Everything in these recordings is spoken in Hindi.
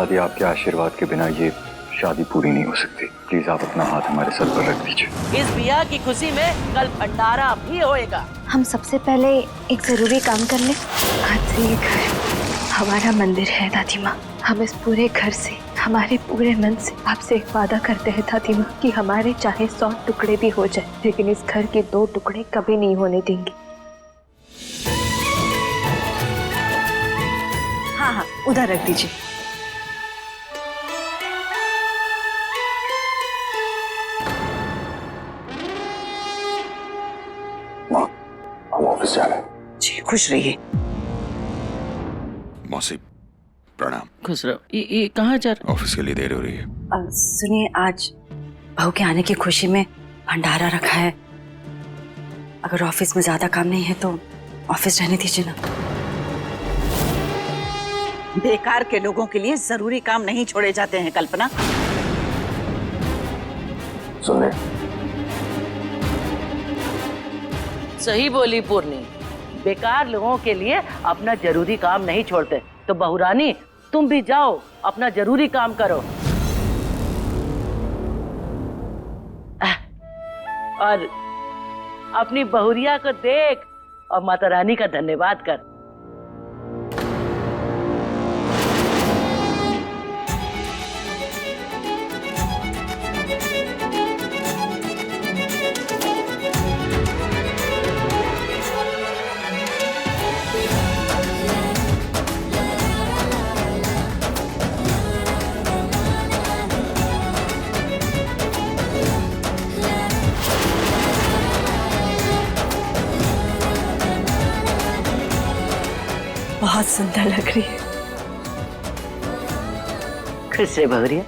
दादी, आपके आशीर्वाद के बिना ये शादी पूरी नहीं हो सकती। प्लीज आप अपना हाथ हमारे सर पर रख दीजिए। इस बिया की खुशी में कल भंडारा भी होएगा। हम सबसे पहले एक जरूरी काम कर ले। आज से ये घर हमारा मंदिर है दादी माँ। हम इस पूरे घर से, हमारे पूरे मन से आपसे एक वादा करते हैं दादी माँ कि हमारे चाहे 100 टुकड़े भी हो जाए, लेकिन इस घर के 2 टुकड़े कभी नहीं होने देंगे। हाँ हाँ, उधर रख दीजिए। माँ, हम ऑफिस जा रहे हैं। जी, खुश रहिए। मौसी प्रणाम। खुश रहो। ये कहाँ जा रहे? ऑफिस के लिए देर हो रही है। सुनिए, आज बहू के आने की खुशी में भंडारा रखा है। अगर ऑफिस में ज्यादा काम नहीं है तो ऑफिस रहने दीजिए ना। बेकार के लोगों के लिए जरूरी काम नहीं छोड़े जाते हैं कल्पना। सुन ले। सही बोली पूर्णी, बेकार लोगों के लिए अपना जरूरी काम नहीं छोड़ते। तो बहुरानी, तुम भी जाओ, अपना जरूरी काम करो और अपनी बहुरिया को देख और माता रानी का धन्यवाद कर। बहुत सुंदर लग रही है। खुश रे बहुरिया।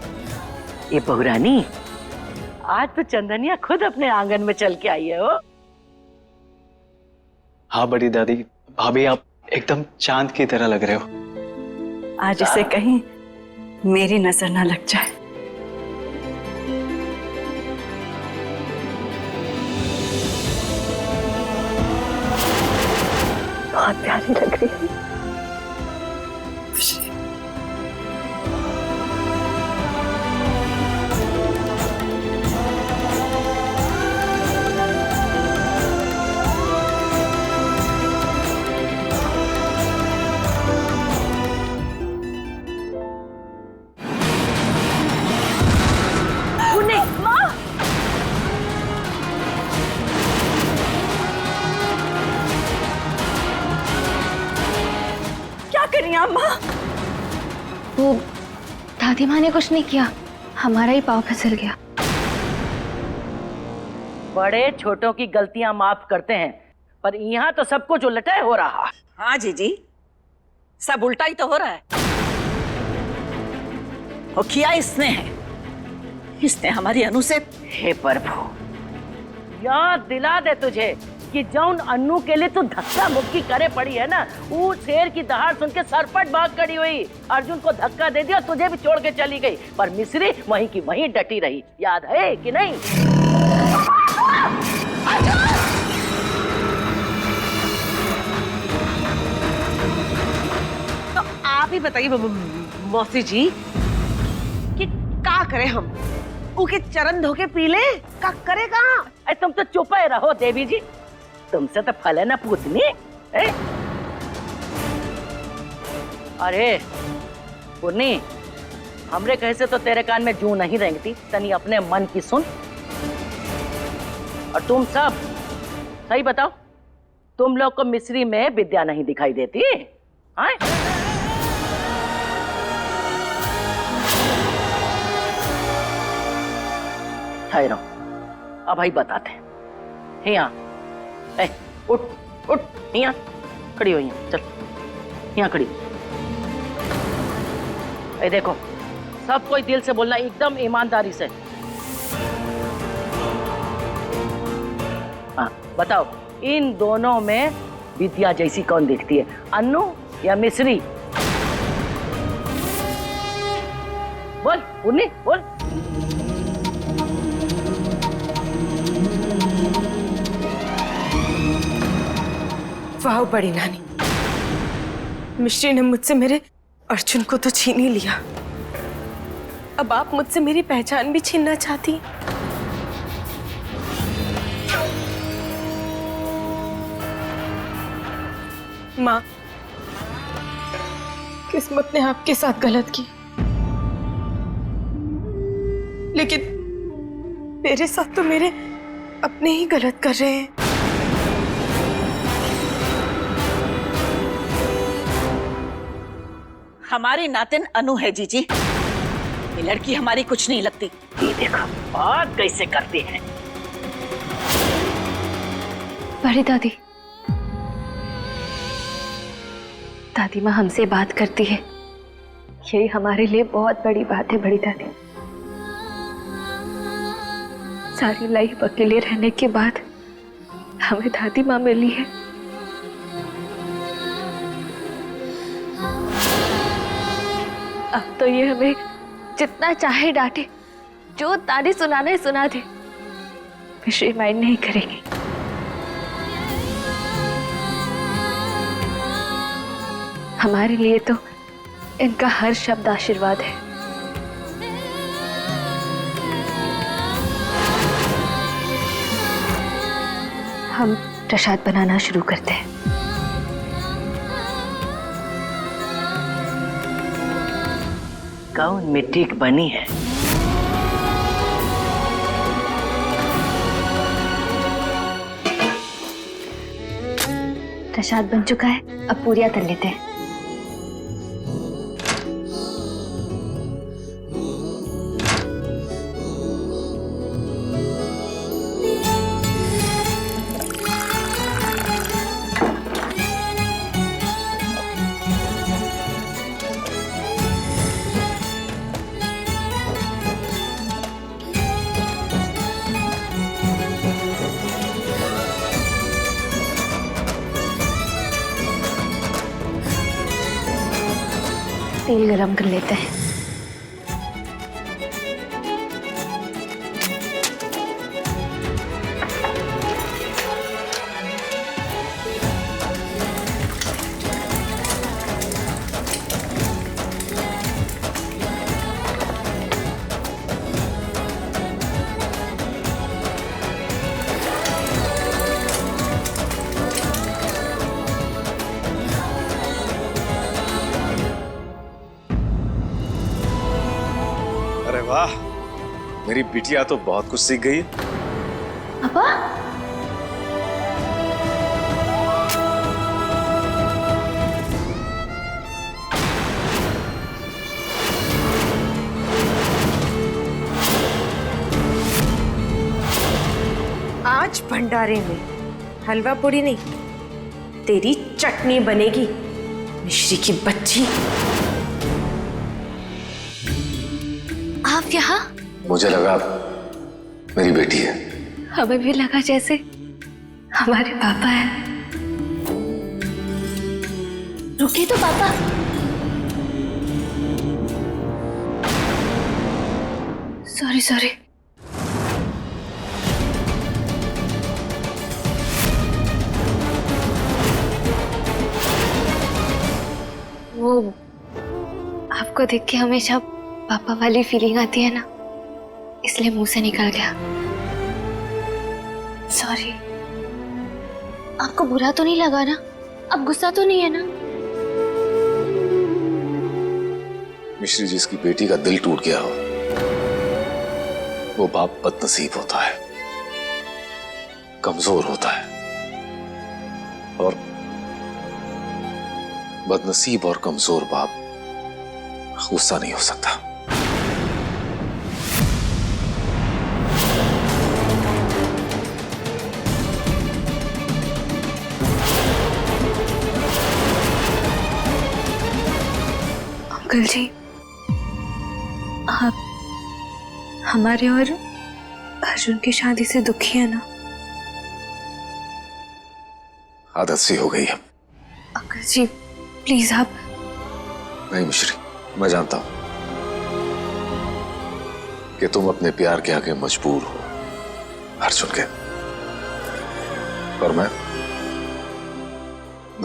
ये बहुरानी, आज तो चंदनिया खुद अपने आंगन में चल के आई है। हो हाँ बड़ी दादी, भाभी आप एकदम चांद की तरह लग रहे हो। आज इसे कहीं मेरी नजर ना लग जाए। बहुत प्यारी लग रही है। वो दादी माँ ने कुछ नहीं किया, हमारा ही पाँव फिसल गया। बड़े छोटों की गलतियां माफ करते हैं, पर यहाँ तो सब कुछ उल्टा हो रहा। हाँ जी, सब उल्टा ही तो हो रहा है। और किया इसने है, इसने हमारी अनु से। हे प्रभु, याद दिला दे तुझे कि जौन अन्नू के लिए तू धक्का मुक्की करे पड़ी है ना, वो शेर की दहाड़ सुन के सरपट भाग खड़ी हुई, अर्जुन को धक्का दे दिया, तुझे भी छोड़ के चली गई, पर मिस्री वहीं की वहीं डटी रही। याद है कि नहीं? तो आप ही बताइए मौसी जी कि क्या करें हम? उनके चरण धो के पी ले, का करे कहाँ? अरे तुम तो चुप ही रहो देवी जी, तुमसे तो फल है ना पूतनी। अरे पूर्णी, हमरे कहे से तो तेरे कान में जू नहीं रेंगती, तनी अपने मन की सुन। और तुम सब सही बताओ, तुम लोग को मिस्री में विद्या नहीं दिखाई देती? ठहरो, अब भाई बताते हैं। यहाँ उठ उठ, यहाँ खड़ी हो, यहाँ चल, यहाँ खड़ी। देखो, सब कोई दिल से बोलना, एकदम ईमानदारी से। हाँ बताओ, इन दोनों में विद्या जैसी कौन दिखती है, अन्नू या मिस्री? बोल पूर्णी, बोल। वाह बड़ी नानी, मिश्री ने मुझसे मेरे अर्जुन को तो छीन ही लिया, अब आप मुझसे मेरी पहचान भी छीनना चाहती? माँ, किस्मत ने आपके साथ गलत की, लेकिन मेरे साथ तो मेरे अपने ही गलत कर रहे हैं। हमारी नातिन अनु है जीजी। ये लड़की हमारी कुछ नहीं लगती। ये देखो बात कैसे करती है। बड़ी दादी, दादी माँ हमसे बात करती है, यही हमारे लिए बहुत बड़ी बात है। बड़ी दादी, सारी लाइफ अकेले रहने के बाद हमें दादी माँ मिली है। अब तो ये हमें जितना चाहे डांटे, जो ताने सुनाना है सुना दे, मिश्री माइंड नहीं करेगी। हमारे लिए तो इनका हर शब्द आशीर्वाद है। हम प्रसाद बनाना शुरू करते हैं। कौन मिट्टी की बनी है? प्रसाद बन चुका है, अब पूरियां तल लेते हैं। तेल गरम कर लेते हैं। अरे वाह, मेरी बिटिया तो बहुत कुछ सीख गई। पापा, आज भंडारे में हलवा पूरी नहीं, तेरी चटनी बनेगी, मिश्री की बच्ची। आप यहाँ? मुझे लगा मेरी बेटी है। हमें भी लगा जैसे हमारे पापा हैं। रुके तो पापा। Sorry sorry. वो आपको देख के हमेशा पापा वाली फीलिंग आती है ना, इसलिए मुंह से निकल गया। सॉरी। आपको बुरा तो नहीं लगा ना? अब गुस्सा तो नहीं है ना? मिश्री, जिसकी बेटी का दिल टूट गया हो, वो बाप बदनसीब होता है, कमजोर होता है, और बदनसीब और कमजोर बाप गुस्सा नहीं हो सकता। अंकल जी, आप हमारे और अर्जुन की शादी से दुखी है ना? आदत सी हो गई है। अंकल जी प्लीज आप। नहीं मिश्री, मैं जानता हूं कि तुम अपने प्यार के आगे मजबूर हो अर्जुन के, और मैं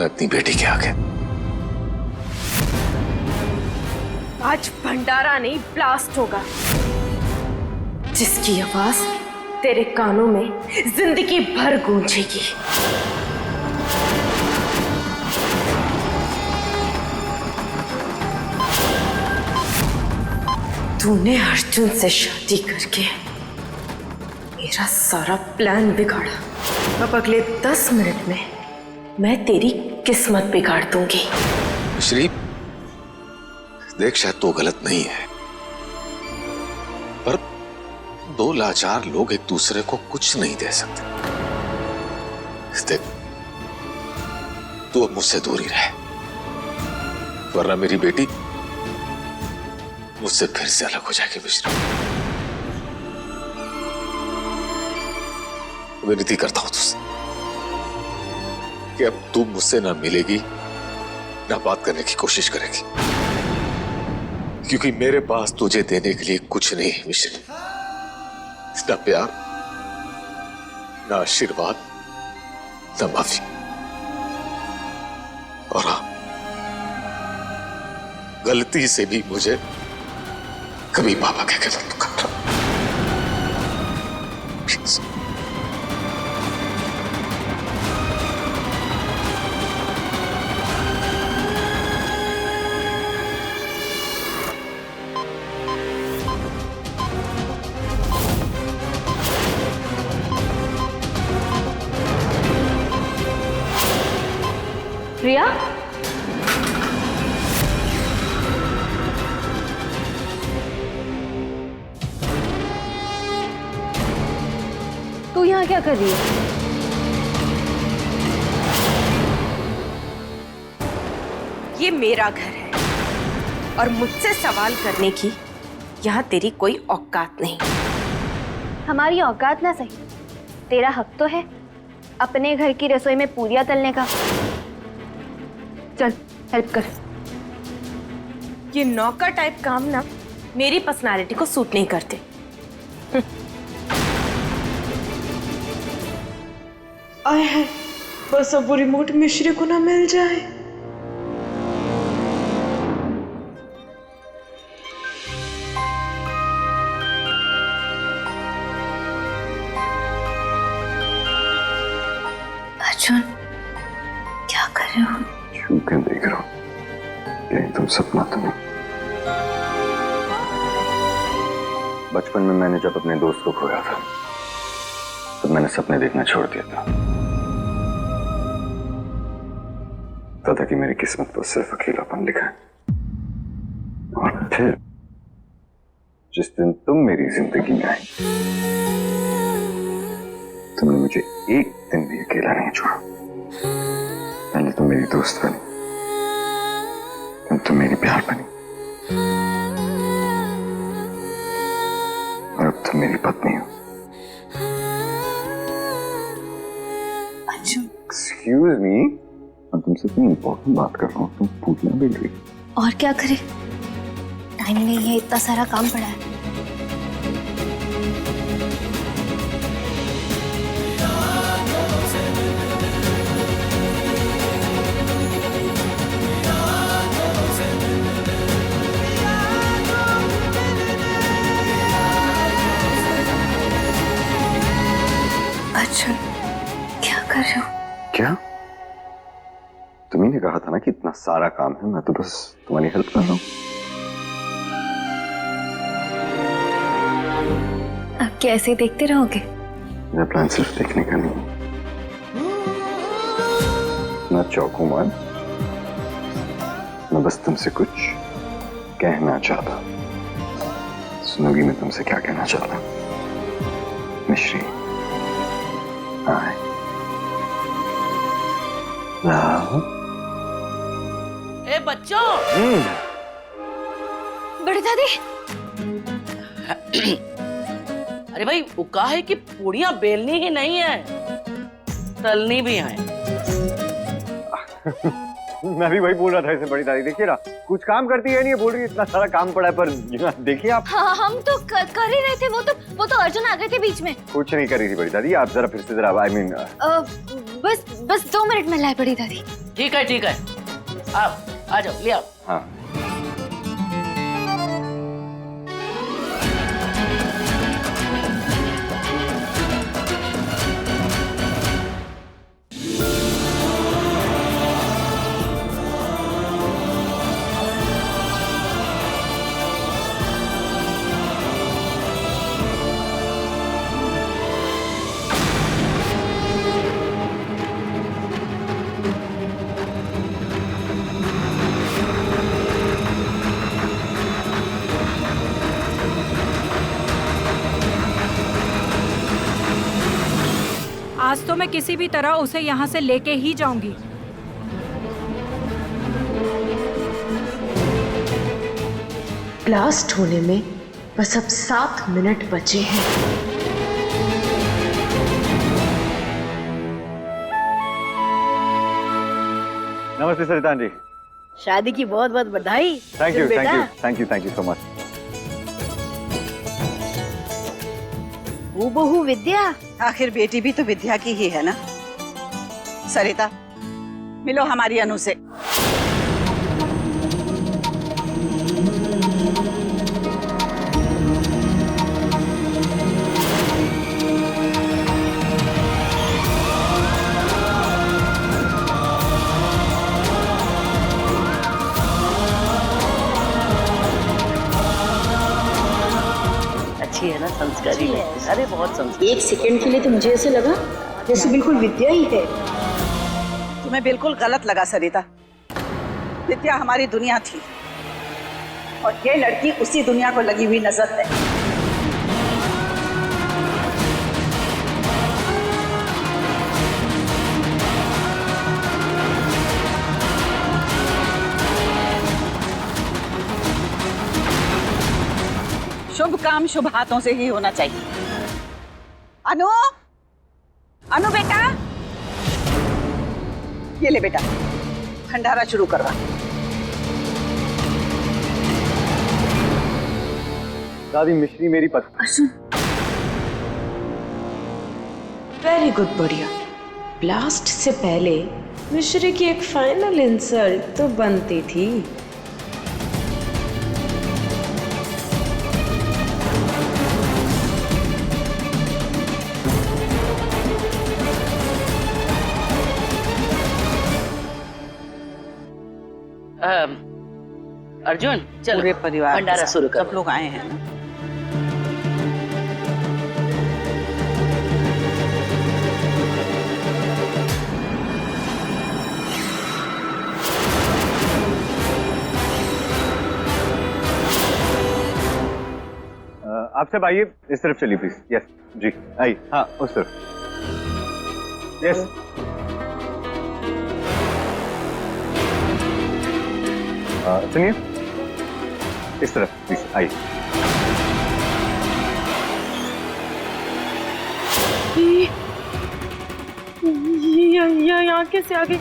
अपनी बेटी के आगे। आज भंडारा नहीं, ब्लास्ट होगा, जिसकी आवाज तेरे कानों में जिंदगी भर गूंजेगी। तूने अर्जुन से शादी करके मेरा सारा प्लान बिगाड़ा। अब अगले 10 मिनट में मैं तेरी किस्मत बिगाड़ दूंगी। श्री देख, शायद तो गलत नहीं है, पर दो लाचार लोग एक दूसरे को कुछ नहीं दे सकते। देख, तू अब मुझसे दूर ही रहे, वरना मेरी बेटी मुझसे फिर से अलग हो जाएगी। मिश्री, विनती करता हूं तुझसे कि अब तू मुझसे ना मिलेगी ना बात करने की कोशिश करेगी, क्योंकि मेरे पास तुझे देने के लिए कुछ नहीं है मिश्री। ना प्यार, ना आशीर्वाद, ना माफी। और हाँ, गलती से भी मुझे कभी पापा कह के मत पुकारना। प्रिया, तू यहाँ क्या कर रही है? ये मेरा घर है और मुझसे सवाल करने की यहाँ तेरी कोई औकात नहीं। हमारी औकात ना सही, तेरा हक तो है अपने घर की रसोई में पूरियां तलने का। चल हेल्प कर। ये नौकर टाइप काम ना मेरी पर्सनालिटी को सूट नहीं करते। आए है, बस अब वो रिमोट मिश्री को ना मिल जाए। अर्जुन, क्या कर रहे हो? क्यों क्यों देख रहा हूँ? कहीं तुम सपना तो नहीं? बचपन में मैंने जब अपने दोस्त को खोया था, तब मैंने सपने देखना छोड़ दिया था। पता था कि मेरी किस्मत पर सिर्फ अकेलापन लिखा है। और फिर जिस दिन तुम मेरी जिंदगी में आई, तुमने मुझे एक दिन भी अकेला नहीं छोड़ा। पहले तुम मेरी दोस्त बनी, अब तुम मेरी प्यार बनी, और अब तुम मेरी पत्नी हो। एक्सक्यूज मी, मैं तुमसे कोई इम्पोर्टेंट बात कर रहा हूँ, तुम पूछना भी नहीं। और क्या करे, टाइम नहीं है, इतना सारा काम पड़ा है। अर्जुन, क्या कर रहे हो? क्या? तुम्ही ने कहा था ना कि इतना सारा काम है, मैं तो बस तुम्हारी हेल्प कर रहा हूँ। अब क्या ऐसे देखते रहोगे? मेरा प्लान सिर्फ देखने का नहीं, मैं चौकूमान, मैं बस तुमसे कुछ कहना चाहता। सुनोगी मैं तुमसे क्या कहना चाहता? मिश्री, I love। ए बच्चों, बड़ी दादी, अरे भाई वो कहा है कि पूड़ियां बेलनी ही नहीं है, तलनी भी है। मैं भी वही बोल रहा था इसे। बड़ी दादी देखिए ना, कुछ काम करती है नहीं, बोल रही है इतना सारा काम पड़ा है, पर देखिए आप। हाँ, हम तो कर ही रहे थे, वो तो अर्जुन आ गए थे बीच में। कुछ नहीं कर रही थी बड़ी दादी, आप जरा फिर से जरा, आई मीन बस 2 मिनट में लाए बड़ी दादी। ठीक है, आप आ जाओ, ले आओ। हाँ आज तो मैं किसी भी तरह उसे यहाँ से लेके ही जाऊंगी। ब्लास्ट होने में बस अब 7 मिनट बचे हैं। नमस्ते सरिता जी। शादी की बहुत बहुत बधाई। थैंक यू, बेटा। Thank you so much. बहू विद्या। आखिर बेटी भी तो विद्या की ही है ना। सरिता, मिलो हमारी अनु से। अच्छी है ना, संस्कारी है। अरे बहुत संस्कारी। एक सेकंड के लिए तो मुझे ऐसे लगा जैसे बिल्कुल विद्या ही है। तुम्हें बिल्कुल गलत लगा सरिता। विद्या हमारी दुनिया थी और ये लड़की उसी दुनिया को लगी हुई नजर है। शुभ काम शुभ हाथों से ही होना चाहिए। अनु, अनु बेटा, ये ले बेटा, भंडारा शुरू करवा। दादी, मिश्री मेरी पत्नी। वेरी गुड, बढ़िया। ब्लास्ट से पहले मिश्री की एक फाइनल इंसल्ट तो बनती थी। अर्जुन, चलो पूरे परिवार भंडारा शुरू करो। सब लोग आए हैं ना। आप सब आइए, इस तरफ चलिए प्लीज। यस जी, आइए। हाँ, उस तरफ। यस। सुनिए, इस तरफ प्लीज आइए। यहाँ कैसे आ गई?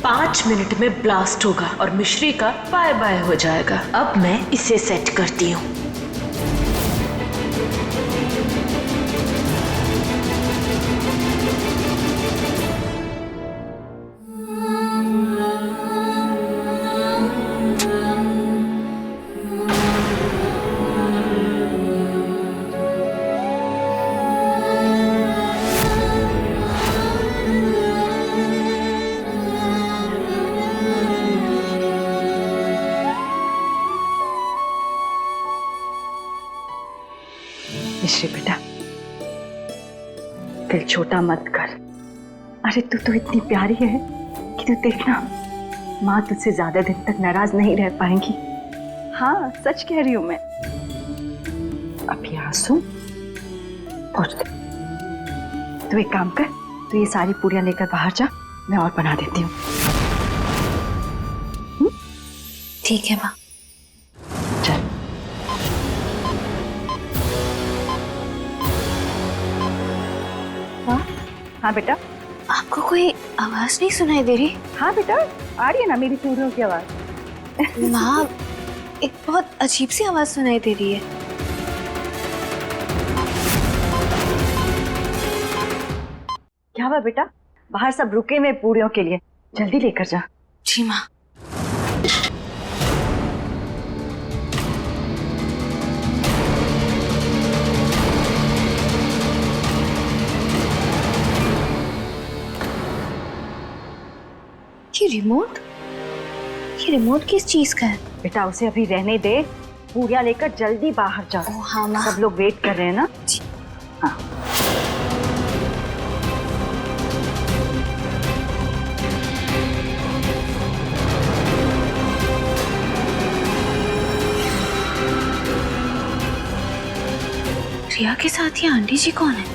पाँच मिनट में ब्लास्ट होगा और मिश्री का बाय बाय हो जाएगा। अब मैं इसे सेट करती हूँ। मिश्री बेटा, दिल छोटा मत कर। अरे तू तो इतनी प्यारी है कि तू देखना, माँ तुझसे ज्यादा दिन तक नाराज नहीं रह पाएंगी। हाँ, सच कह रही हूं मैं। अब ये आंसू पोंछ दे। तू एक काम कर, तू ये सारी पूरियां लेकर बाहर जा, मैं और बना देती हूँ। ठीक है माँ। चल। हाँ बेटा। आपको कोई आवाज नहीं सुनाई दे रही? हाँ बेटा, आ रही है ना मेरी चूड़ियों की आवाज। माँ, एक बहुत अजीब सी आवाज सुनाई दे रही है। क्या हुआ बेटा? बाहर सब रुके हुए पूरियों के लिए, जल्दी लेकर जा। जी माँ। ये रिमोट किस चीज का है? बेटा उसे अभी रहने दे, पूरियां लेकर जल्दी बाहर जाओ। हाँ माँ। सब लोग वेट कर रहे हैं ना। हाँ। रिया के साथ ये आंटी जी कौन है?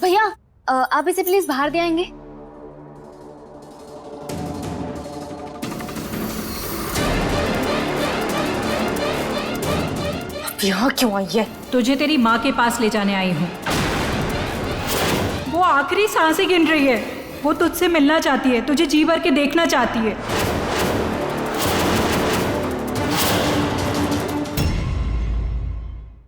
भैया आप इसे प्लीज बाहर दे आएंगे। यहाँ क्यों आई है? तुझे तेरी माँ के पास ले जाने आई हूँ। वो आखिरी सांसें गिन रही है। वो तुझसे मिलना चाहती है, तुझे जी भर के देखना चाहती है।